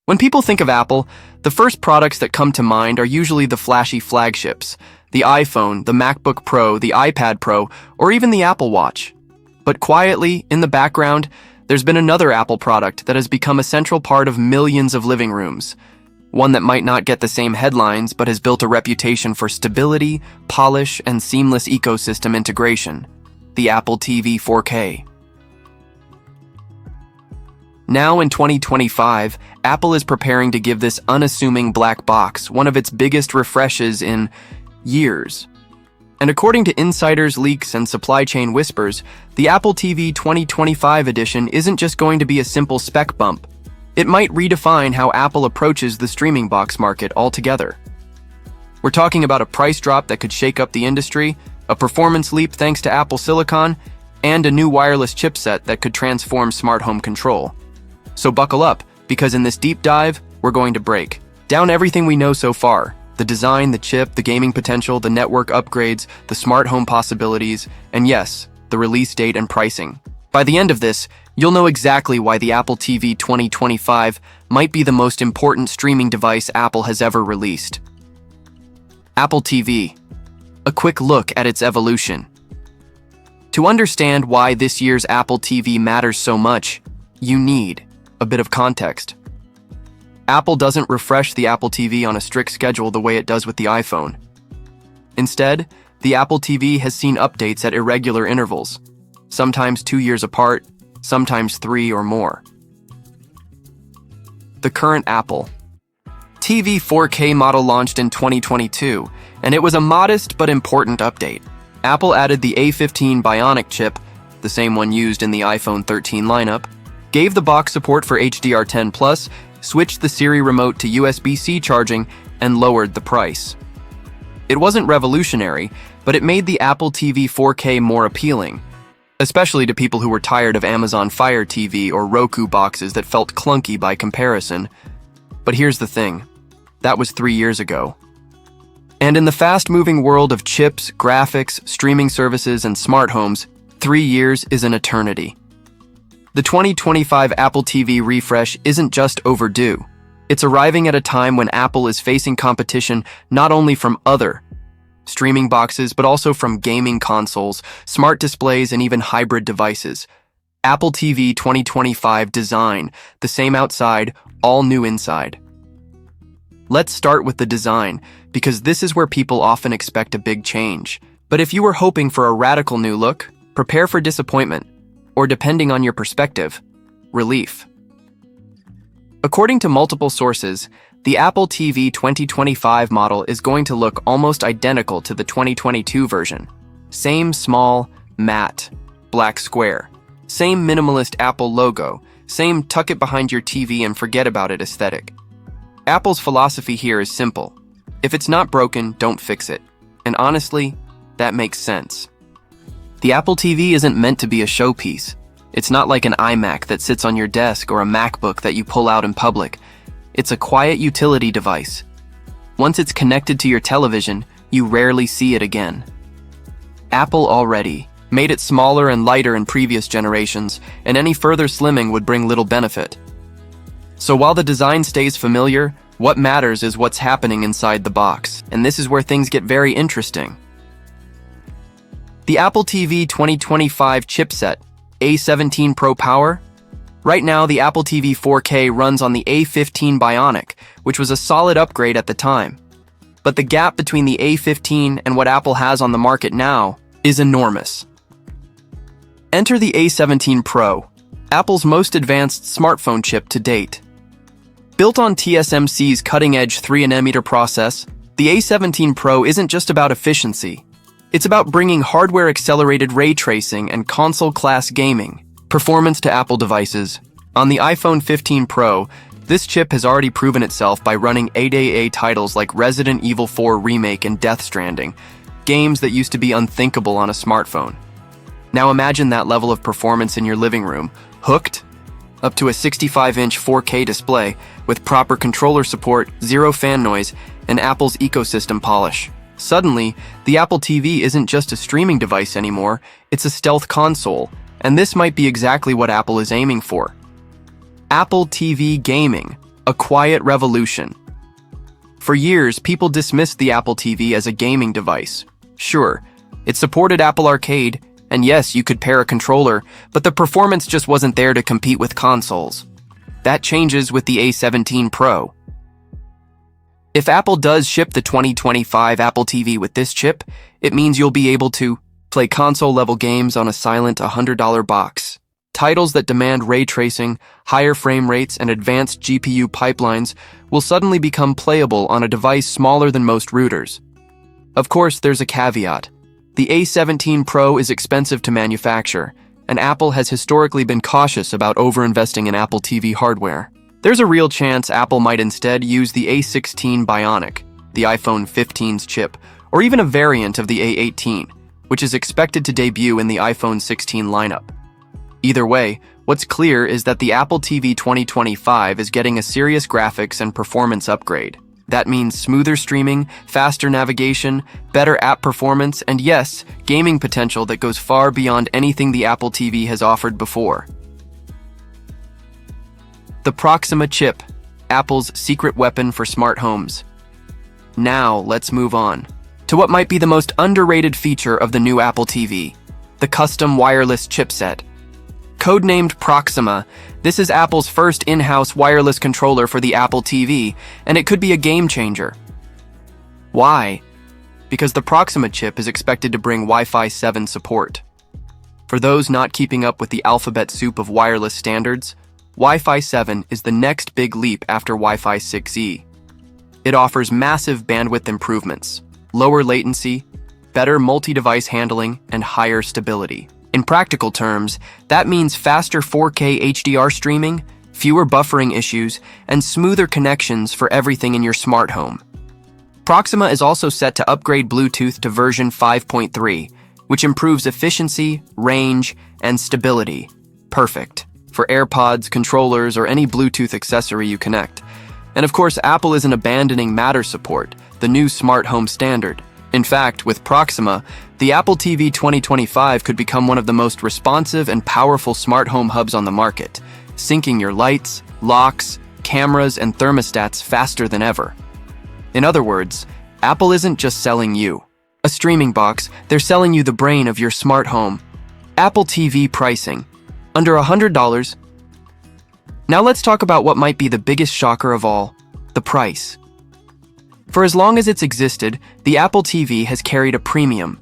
When people think of Apple, the first products that come to mind are usually the flashy flagships, the iPhone, the MacBook Pro, the iPad Pro, or even the Apple Watch. But quietly, in the background, there's been another Apple product that has become a central part of millions of living rooms. One that might not get the same headlines, but has built a reputation for stability, polish, and seamless ecosystem integration: the Apple TV 4K. Now in 2025, Apple is preparing to give this unassuming black box one of its biggest refreshes in years. And according to insiders, leaks, and supply chain whispers, the Apple TV 2025 edition isn't just going to be a simple spec bump. It might redefine how Apple approaches the streaming box market altogether. We're talking about a price drop that could shake up the industry, a performance leap thanks to Apple Silicon, and a new wireless chipset that could transform smart home control. So buckle up, because in this deep dive, we're going to break down everything we know so far: the design, the chip, the gaming potential, the network upgrades, the smart home possibilities, and yes, the release date and pricing. By the end of this, you'll know exactly why the Apple TV 2025 might be the most important streaming device Apple has ever released. Apple TV. A quick look at its evolution. To understand why this year's Apple TV matters so much, you need a bit of context. Apple doesn't refresh the Apple TV on a strict schedule the way it does with the iPhone. Instead, the Apple TV has seen updates at irregular intervals, sometimes 2 years apart, sometimes 3 or more. The current Apple TV 4K model launched in 2022, and it was a modest but important update. Apple added the A15 Bionic chip, the same one used in the iPhone 13 lineup, gave the box support for HDR10+, switched the Siri remote to USB-C charging, and lowered the price. It wasn't revolutionary, but it made the Apple TV 4K more appealing, especially to people who were tired of Amazon Fire TV or Roku boxes that felt clunky by comparison. But here's the thing: that was 3 years ago. And in the fast-moving world of chips, graphics, streaming services, and smart homes, 3 years is an eternity. The 2025 Apple TV refresh isn't just overdue. It's arriving at a time when Apple is facing competition not only from other streaming boxes, but also from gaming consoles, smart displays, and even hybrid devices. Apple TV 2025 design: the same outside, all new inside. Let's start with the design, because this is where people often expect a big change. But if you were hoping for a radical new look, prepare for disappointment, or depending on your perspective, relief. According to multiple sources, the Apple TV 2025 model is going to look almost identical to the 2022 version. Same small, matte, black square. Same minimalist Apple logo. Same tuck it behind your TV and forget about it aesthetic. Apple's philosophy here is simple: if it's not broken, don't fix it. And honestly, that makes sense. The Apple TV isn't meant to be a showpiece. It's not like an iMac that sits on your desk or a MacBook that you pull out in public. It's a quiet utility device. Once it's connected to your television, you rarely see it again. Apple already made it smaller and lighter in previous generations, and any further slimming would bring little benefit. So while the design stays familiar, what matters is what's happening inside the box, and this is where things get very interesting. The Apple TV 2025 chipset, A17 Pro power. Right now, the Apple TV 4K runs on the A15 Bionic, which was a solid upgrade at the time. But the gap between the A15 and what Apple has on the market now is enormous. Enter the A17 Pro, Apple's most advanced smartphone chip to date. Built on TSMC's cutting-edge 3nm process, the A17 Pro isn't just about efficiency. It's about bringing hardware-accelerated ray tracing and console-class gaming performance to Apple devices. On the iPhone 15 Pro, this chip has already proven itself by running AAA titles like Resident Evil 4 Remake and Death Stranding, games that used to be unthinkable on a smartphone. Now imagine that level of performance in your living room, hooked up to a 65-inch 4K display with proper controller support, zero fan noise, and Apple's ecosystem polish. Suddenly, the Apple TV isn't just a streaming device anymore, it's a stealth console, and this might be exactly what Apple is aiming for. Apple TV Gaming, A quiet revolution. For years, people dismissed the Apple TV as a gaming device. Sure, it supported Apple Arcade, and yes, you could pair a controller, but the performance just wasn't there to compete with consoles. That changes with the A17 Pro. If Apple does ship the 2025 Apple TV with this chip, it means you'll be able to play console-level games on a silent $100 box. Titles that demand ray tracing, higher frame rates, and advanced GPU pipelines will suddenly become playable on a device smaller than most routers. Of course, there's a caveat. The A17 Pro is expensive to manufacture, and Apple has historically been cautious about overinvesting in Apple TV hardware. There's a real chance Apple might instead use the A16 Bionic, the iPhone 15's chip, or even a variant of the A18, which is expected to debut in the iPhone 16 lineup. Either way, what's clear is that the Apple TV 2025 is getting a serious graphics and performance upgrade. That means smoother streaming, faster navigation, better app performance, and yes, gaming potential that goes far beyond anything the Apple TV has offered before. The Proxima chip, Apple's secret weapon for smart homes. Now, let's move on to what might be the most underrated feature of the new Apple TV, the custom wireless chipset. Codenamed Proxima, this is Apple's first in-house wireless controller for the Apple TV, and it could be a game changer. Why? Because the Proxima chip is expected to bring Wi-Fi 7 support. For those not keeping up with the alphabet soup of wireless standards, Wi-Fi 7 is the next big leap after Wi-Fi 6E. It offers massive bandwidth improvements, lower latency, better multi-device handling, and higher stability. In practical terms, that means faster 4K HDR streaming, fewer buffering issues, and smoother connections for everything in your smart home. Proxima is also set to upgrade Bluetooth to version 5.3, which improves efficiency, range, and stability. Perfect for AirPods, controllers, or any Bluetooth accessory you connect. And of course, Apple isn't abandoning Matter support, the new smart home standard. In fact, with Proxima, the Apple TV 2025 could become one of the most responsive and powerful smart home hubs on the market, syncing your lights, locks, cameras, and thermostats faster than ever. In other words, Apple isn't just selling you a streaming box, they're selling you the brain of your smart home. Apple TV pricing, under $100. Now let's talk about what might be the biggest shocker of all, the price. For as long as it's existed, the Apple TV has carried a premium.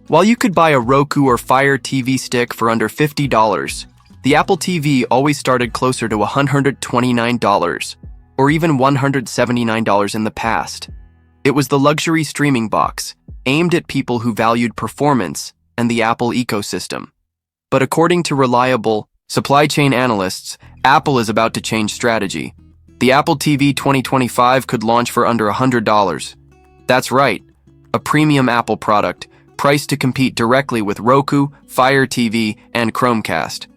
While you could buy a Roku or Fire TV stick for under $50, the Apple TV always started closer to $129, or even $179 in the past. It was the luxury streaming box, aimed at people who valued performance and the Apple ecosystem. But according to reliable supply chain analysts, Apple is about to change strategy. The Apple TV 2025 could launch for under $100. That's right, a premium Apple product, priced to compete directly with Roku, Fire TV, and Chromecast.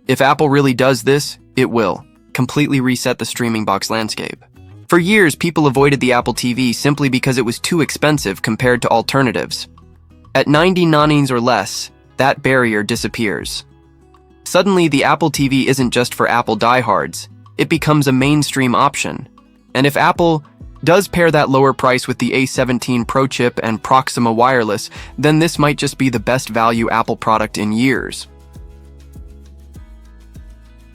If Apple really does this, it will completely reset the streaming box landscape. For years, people avoided the Apple TV simply because it was too expensive compared to alternatives. At 90 nannies or less, that barrier disappears. Suddenly, the Apple TV isn't just for Apple diehards. It becomes a mainstream option. And if Apple does pair that lower price with the A17 Pro chip and Proxima wireless, then this might just be the best value Apple product in years.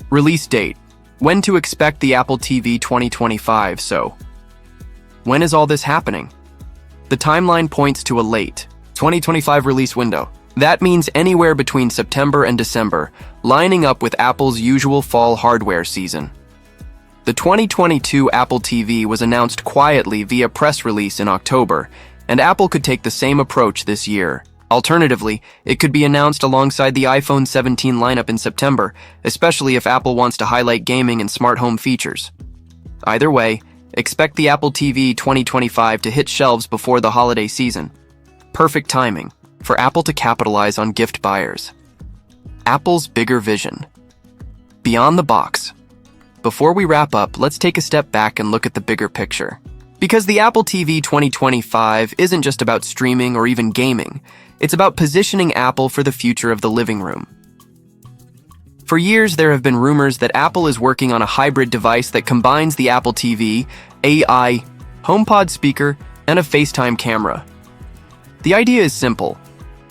Release date. When to expect the Apple TV 2025, so when is all this happening? The timeline points to a late 2025 release window. That means anywhere between September and December, lining up with Apple's usual fall hardware season. The 2022 Apple TV was announced quietly via press release in October, and Apple could take the same approach this year. Alternatively, it could be announced alongside the iPhone 17 lineup in September, especially if Apple wants to highlight gaming and smart home features. Either way, expect the Apple TV 2025 to hit shelves before the holiday season. Perfect timing for Apple to capitalize on gift buyers. Apple's bigger vision. Beyond the box. Before we wrap up, let's take a step back and look at the bigger picture. Because the Apple TV 2025 isn't just about streaming or even gaming, it's about positioning Apple for the future of the living room. For years, there have been rumors that Apple is working on a hybrid device that combines the Apple TV, AI, HomePod speaker, and a FaceTime camera. The idea is simple.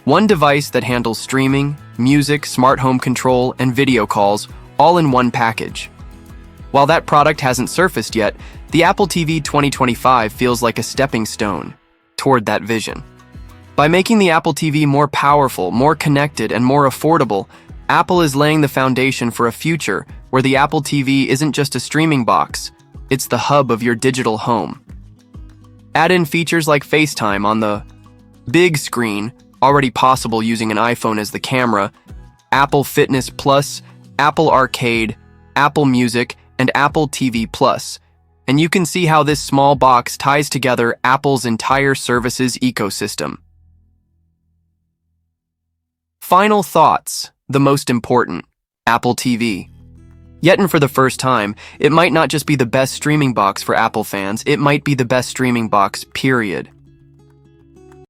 One device that handles streaming, music, smart home control, and video calls, all in one package. While that product hasn't surfaced yet, the Apple TV 2025 feels like a stepping stone toward that vision. By making the Apple TV more powerful, more connected, and more affordable, Apple is laying the foundation for a future where the Apple TV isn't just a streaming box, it's the hub of your digital home. Add in features like FaceTime on the big screen, already possible using an iPhone as the camera, Apple Fitness Plus, Apple Arcade, Apple Music, and Apple TV Plus, and you can see how this small box ties together Apple's entire services ecosystem. Final thoughts, the most important, Apple TV. Yet and for the first time, it might not just be the best streaming box for Apple fans, it might be the best streaming box, period.